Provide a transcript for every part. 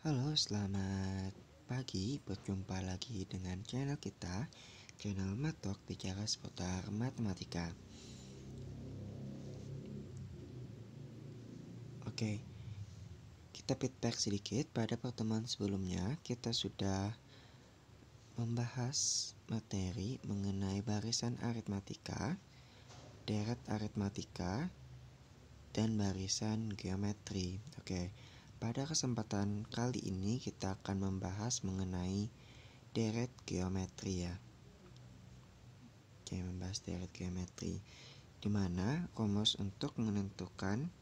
Halo, selamat pagi. Berjumpa lagi dengan channel kita, channel Matok, bicara seputar matematika. Oke, kita feedback sedikit. Pada pertemuan sebelumnya, kita sudah membahas materi mengenai barisan aritmatika, deret aritmatika, dan barisan geometri. Oke, pada kesempatan kali ini kita akan membahas mengenai deret geometri ya. Oke, membahas deret geometri, di mana rumus untuk menentukan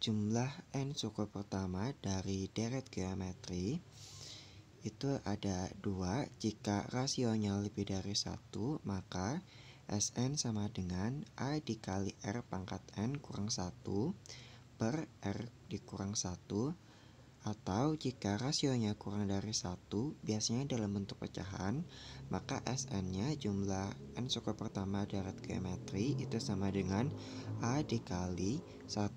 jumlah n suku pertama dari deret geometri itu ada dua. Jika rasionya lebih dari 1, maka Sn sama dengan A dikali R pangkat N kurang 1 per R dikurang 1. Atau jika rasionya kurang dari 1, biasanya dalam bentuk pecahan, maka Sn-nya jumlah n suku pertama deret geometri itu sama dengan A dikali 1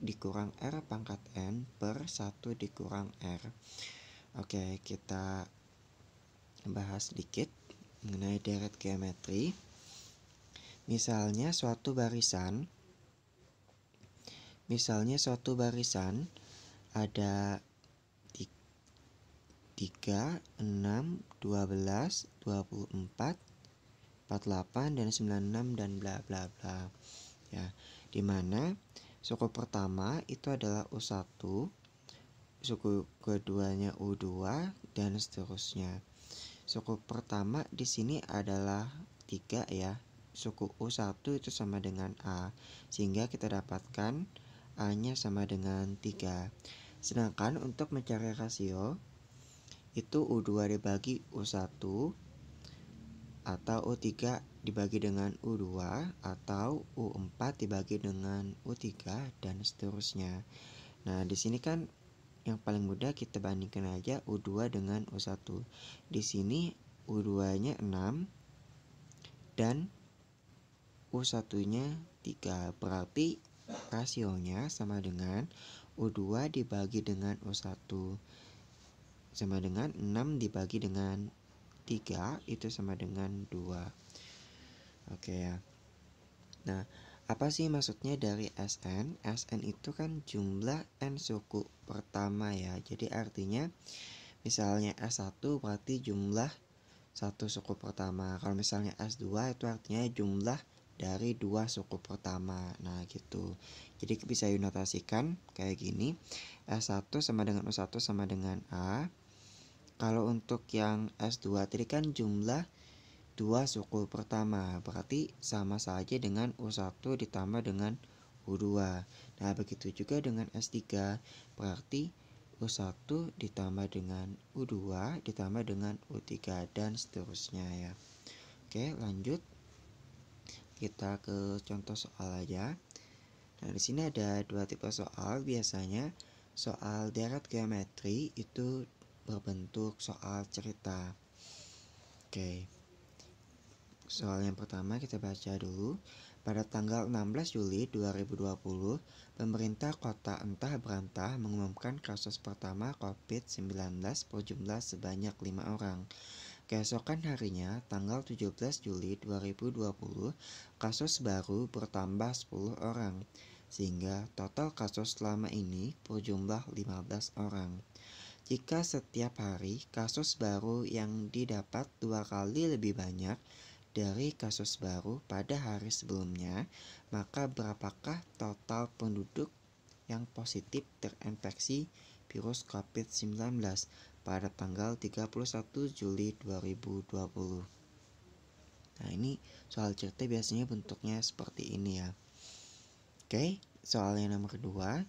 dikurang R pangkat N per 1 dikurang R. Oke, kita bahas sedikit mengenai deret geometri. Misalnya suatu barisan ada 3, 6, 12, 24, 48, dan 96, dan bla bla bla ya, dimana suku pertama itu adalah U1, suku keduanya U2, dan seterusnya. Suku pertama di sini adalah 3 ya. Suku U1 itu sama dengan A, sehingga kita dapatkan A-nya sama dengan 3. Sedangkan untuk mencari rasio itu U2 dibagi U1 atau U3 dibagi dengan U2 atau U4 dibagi dengan U3 dan seterusnya. Nah, di sini kan yang paling mudah kita bandingkan aja U2 dengan U1. Di sini U2-nya 6 dan U1-nya 3. Berarti rasionya sama dengan U2 dibagi dengan U1 sama dengan 6 dibagi dengan 3 itu sama dengan 2. Oke ya. Nah, apa sih maksudnya dari Sn? Sn itu kan jumlah n suku pertama ya. Jadi artinya misalnya S1 berarti jumlah satu suku pertama. Kalau misalnya S2 itu artinya jumlah dari 2 suku pertama. Nah gitu. Jadi bisa dinotasikan kayak gini. S1 sama dengan U1 sama dengan A. Kalau untuk yang S2 tadi kan jumlah 2 suku pertama, berarti sama saja dengan U1 ditambah dengan U2. Nah, begitu juga dengan S3, berarti U1 ditambah dengan U2 ditambah dengan U3 dan seterusnya ya. Oke, lanjut. Kita ke contoh soal aja. Nah, di sini ada 2 tipe soal. Biasanya soal deret geometri itu berbentuk soal cerita. Oke. Soal yang pertama kita baca dulu. Pada tanggal 16 Juli 2020, pemerintah kota Entah Berantah mengumumkan kasus pertama COVID-19 berjumlah sebanyak 5 orang. Keesokan harinya, tanggal 17 Juli 2020, kasus baru bertambah 10 orang, sehingga total kasus selama ini berjumlah 15 orang. Jika setiap hari kasus baru yang didapat 2 kali lebih banyak dari kasus baru pada hari sebelumnya, maka berapakah total penduduk yang positif terinfeksi virus COVID-19 pada tanggal 31 Juli 2020? Nah, ini soal cerita biasanya bentuknya seperti ini ya. Oke, soal yang nomor 2.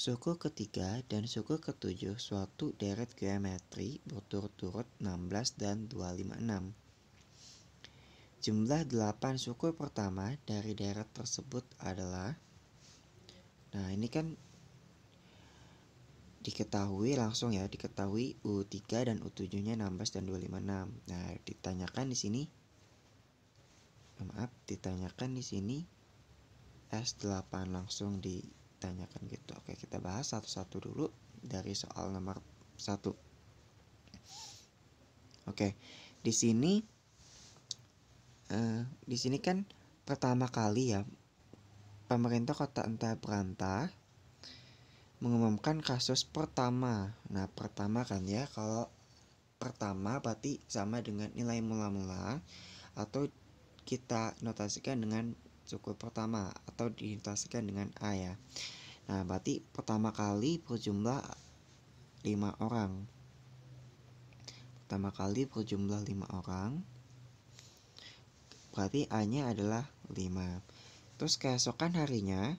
Suku ketiga dan suku ketujuh suatu deret geometri berturut-turut 16 dan 256. Jumlah 8 suku pertama dari deret tersebut adalah, nah ini kan diketahui langsung ya, diketahui U3 dan U7-nya 16 dan 256. Nah, ditanyakan di sini S8 langsung ditanyakan gitu. Oke, kita bahas satu-satu dulu dari soal nomor 1. Oke, di sini kan pertama kali ya pemerintah Kota Antah Berantah mengumumkan kasus pertama. Nah, pertama kan ya, kalau pertama berarti sama dengan nilai mula-mula atau kita notasikan dengan suku pertama atau dinotasikan dengan A ya. Nah, berarti pertama kali berjumlah 5 orang. Pertama kali berjumlah 5 orang. Berarti A-nya adalah 5. Terus keesokan harinya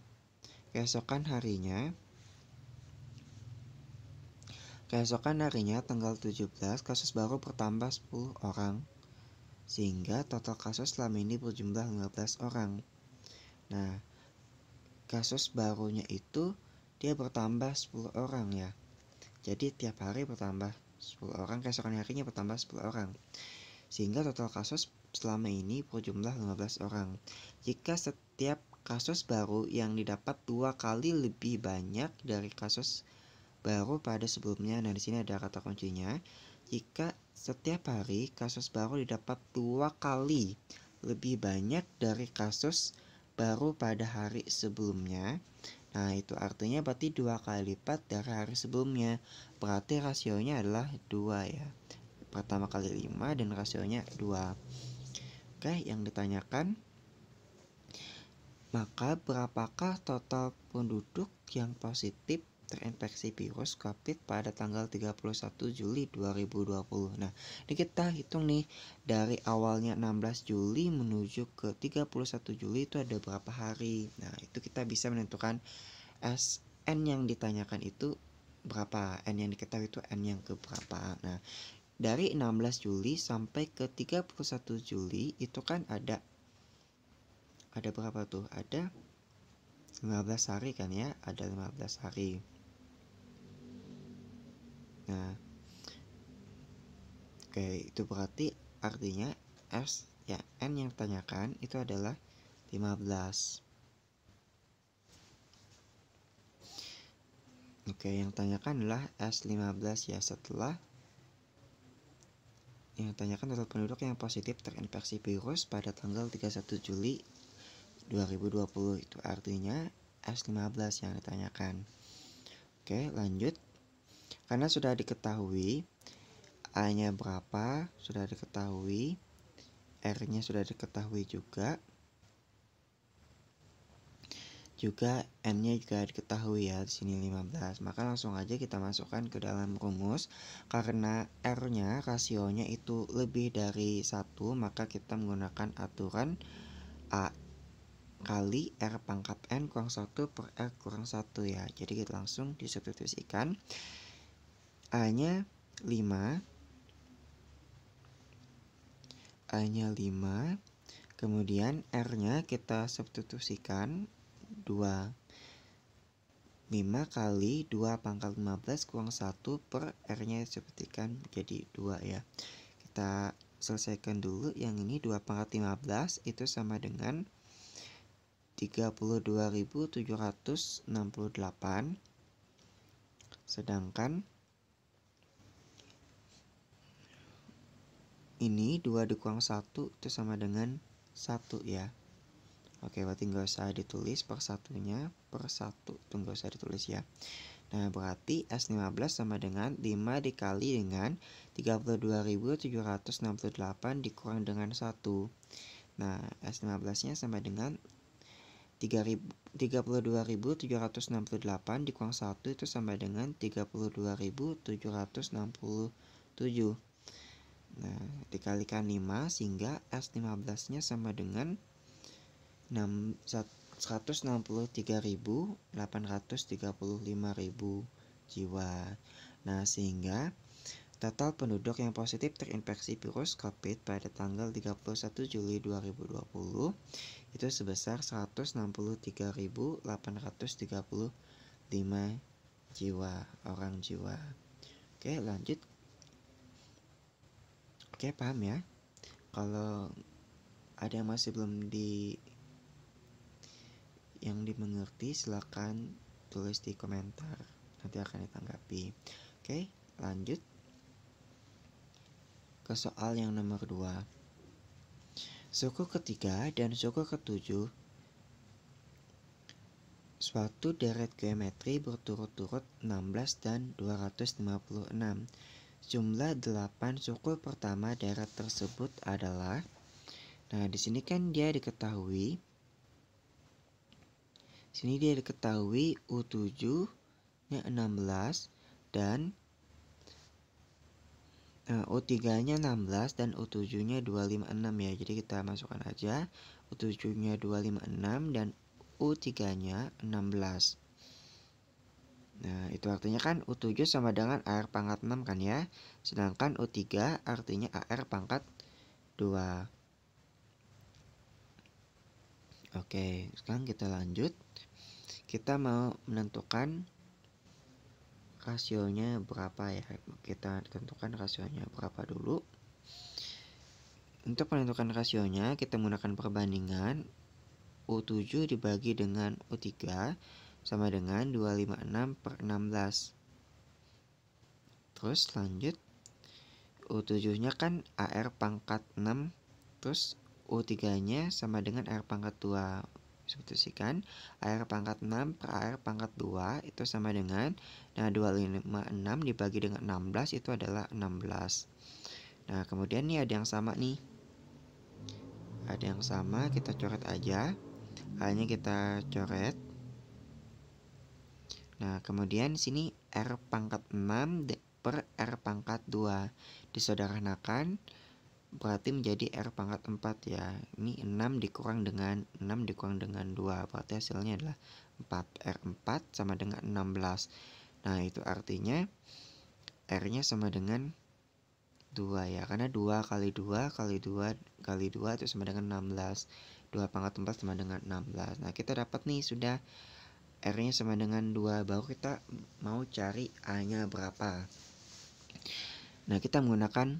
tanggal 17 kasus baru bertambah 10 orang. Sehingga total kasus selama ini berjumlah 15 orang. Nah, kasus barunya itu dia bertambah 10 orang ya. Jadi tiap hari bertambah 10 orang, keesokan harinya bertambah 10 orang. Sehingga total kasus selama ini berjumlah 15 orang. Jika setiap kasus baru yang didapat 2 kali lebih banyak dari kasus baru pada sebelumnya. Nah, di sini ada kata kuncinya. Jika setiap hari kasus baru didapat 2 kali lebih banyak dari kasus baru pada hari sebelumnya. Nah, itu artinya berarti 2 kali lipat dari hari sebelumnya. Berarti rasionya adalah 2 ya. Pertama kali 5 dan rasionya 2. Oke, yang ditanyakan, maka berapakah total penduduk yang positif terinfeksi virus COVID pada tanggal 31 Juli 2020. Nah, ini kita hitung nih dari awalnya 16 Juli menuju ke 31 Juli itu ada berapa hari. Nah, itu kita bisa menentukan SN yang ditanyakan itu berapa, N yang diketahui itu N yang ke berapa. Nah, dari 16 Juli sampai ke 31 Juli itu kan ada berapa tuh? Ada 15 hari kan ya, ada 15 hari. Nah, oke, itu berarti artinya S ya, N yang ditanyakan itu adalah 15. Oke, yang ditanyakan adalah S15 ya, setelah yang ditanyakan total penduduk yang positif terinfeksi virus pada tanggal 31 Juli 2020. Itu artinya S15 yang ditanyakan. Oke, lanjut. Karena sudah diketahui A-nya berapa, sudah diketahui, R-nya sudah diketahui juga N-nya juga diketahui ya, di sini 15. Maka langsung aja kita masukkan ke dalam rumus. Karena R-nya rasionya itu lebih dari 1, maka kita menggunakan aturan A kali R pangkat N kurang 1 per R kurang 1 ya. Jadi kita langsung disubstitusikan. A-nya 5, kemudian R-nya kita substitusikan 2. 5 kali 2 pangkat 15 kurang 1 per R-nya disubstitusikan jadi 2 ya. Kita selesaikan dulu yang ini. 2 pangkat 15 itu sama dengan 32.768. Sedangkan ini 2 dikurang 1 itu sama dengan 1 ya. Oke, berarti nggak usah ditulis per satunya, per 1 itu nggak usah ditulis ya. Nah, berarti S15 sama dengan 5 dikali dengan 32.768 dikurang dengan 1. Nah, S15 nya sama dengan 32.768 dikurang 1 itu sama dengan 32.767. Nah, dikalikan 5 sehingga S15 nya sama dengan 163.835.000 jiwa. Nah, sehingga total penduduk yang positif terinfeksi virus COVID pada tanggal 31 Juli 2020 itu sebesar 163.835 orang jiwa. Oke, lanjut. Oke, paham ya? Kalau ada yang masih belum dimengerti, silakan tulis di komentar, nanti akan ditanggapi. Oke, lanjut ke soal yang nomor 2. Suku ketiga dan suku ketujuh suatu deret geometri berturut-turut 16 dan 256. Jumlah 8 suku pertama deret tersebut adalah, nah di sini kan dia diketahui, U7 nya 16 dan U3 nya 16 dan U7 nya 256 ya. Jadi kita masukkan aja U7 nya 256 dan U3 nya 16. Nah itu artinya kan U7 sama dengan AR pangkat 6 kan ya. Sedangkan U3 artinya AR pangkat 2. Oke, sekarang kita lanjut. Kita mau menentukan rasionya berapa ya. Kita tentukan rasionya berapa dulu. Untuk menentukan rasionya kita menggunakan perbandingan U7 dibagi dengan U3 sama dengan 256/16. Terus lanjut U7 nya kan AR pangkat 6, terus U3 nya sama dengan AR pangkat 2. Substitusikan AR pangkat 6 per AR pangkat 2 itu sama dengan, nah 256 dibagi dengan 16 itu adalah 16. Nah kemudian nih ada yang sama nih, kita coret aja, A-nya kita coret. Nah kemudian sini R pangkat 6 per R pangkat 2 disederhanakan berarti menjadi R pangkat 4 ya. Ini 6 dikurang dengan 2, berarti hasilnya adalah 4. R4 sama dengan 16. Nah itu artinya R nya sama dengan 2 ya, karena 2 kali 2 kali 2 kali 2 itu sama dengan 16. 2 pangkat 4 sama dengan 16. Nah kita dapat nih sudah R nya sama dengan 2. Baru kita mau cari A nya berapa. Nah kita menggunakan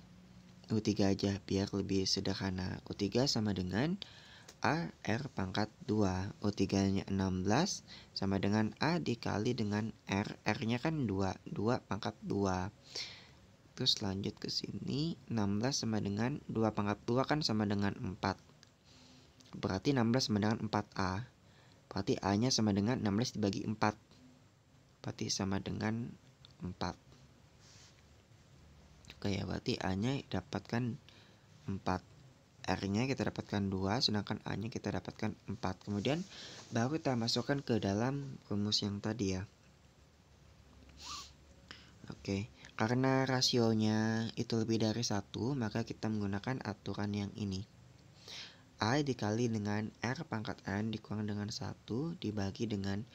U3 aja biar lebih sederhana. U3 sama dengan AR pangkat 2. U3 nya 16 sama dengan A dikali dengan R. R nya kan 2 pangkat 2. Terus lanjut ke sini, 16 sama dengan 2 pangkat 2 kan sama dengan 4. Berarti 16 sama dengan 4A. Berarti A nya sama dengan 16 dibagi 4. Berarti sama dengan 4. Oke ya, berarti A nya dapatkan 4. R nya kita dapatkan 2, sedangkan A nya kita dapatkan 4. Kemudian baru kita masukkan ke dalam rumus yang tadi ya. Oke, karena rasionya itu lebih dari 1, maka kita menggunakan aturan yang ini. A dikali dengan R pangkat N dikurang dengan 1 dibagi dengan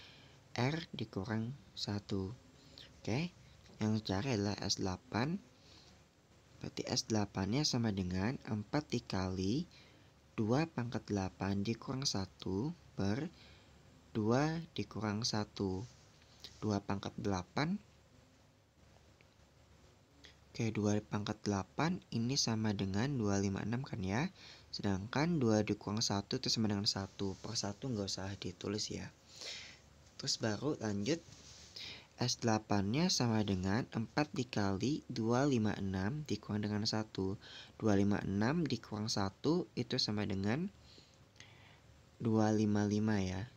R dikurang 1. Oke, yang dicari adalah S8. Berarti S8 nya sama dengan 4 dikali 2 pangkat 8 dikurang 1 per 2 dikurang 1. 2 pangkat 8. Oke, 2 pangkat 8 ini sama dengan 256 kan ya. Sedangkan 2 dikurang 1 itu sama dengan 1. Per 1 nggak usah ditulis ya. Terus baru lanjut. S8 nya sama dengan 4 dikali 256 dikurang dengan 1. 256 dikurang 1 itu sama dengan 255 ya.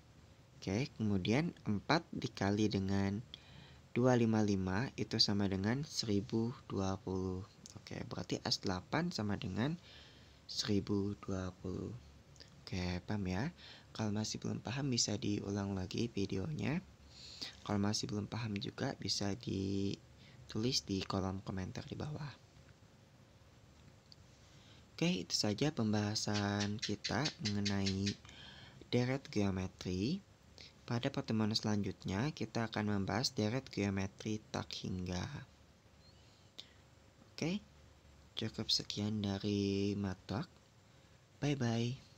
Oke, kemudian 4 dikali dengan 255 itu sama dengan 1020. Oke, berarti S8 sama dengan 1020. Oke, paham ya? Kalau masih belum paham bisa diulang lagi videonya. Kalau masih belum paham juga bisa ditulis di kolom komentar di bawah. Oke, itu saja pembahasan kita mengenai deret geometri. Pada pertemuan selanjutnya kita akan membahas deret geometri tak hingga. Oke, cukup sekian dari Matok. Bye-bye.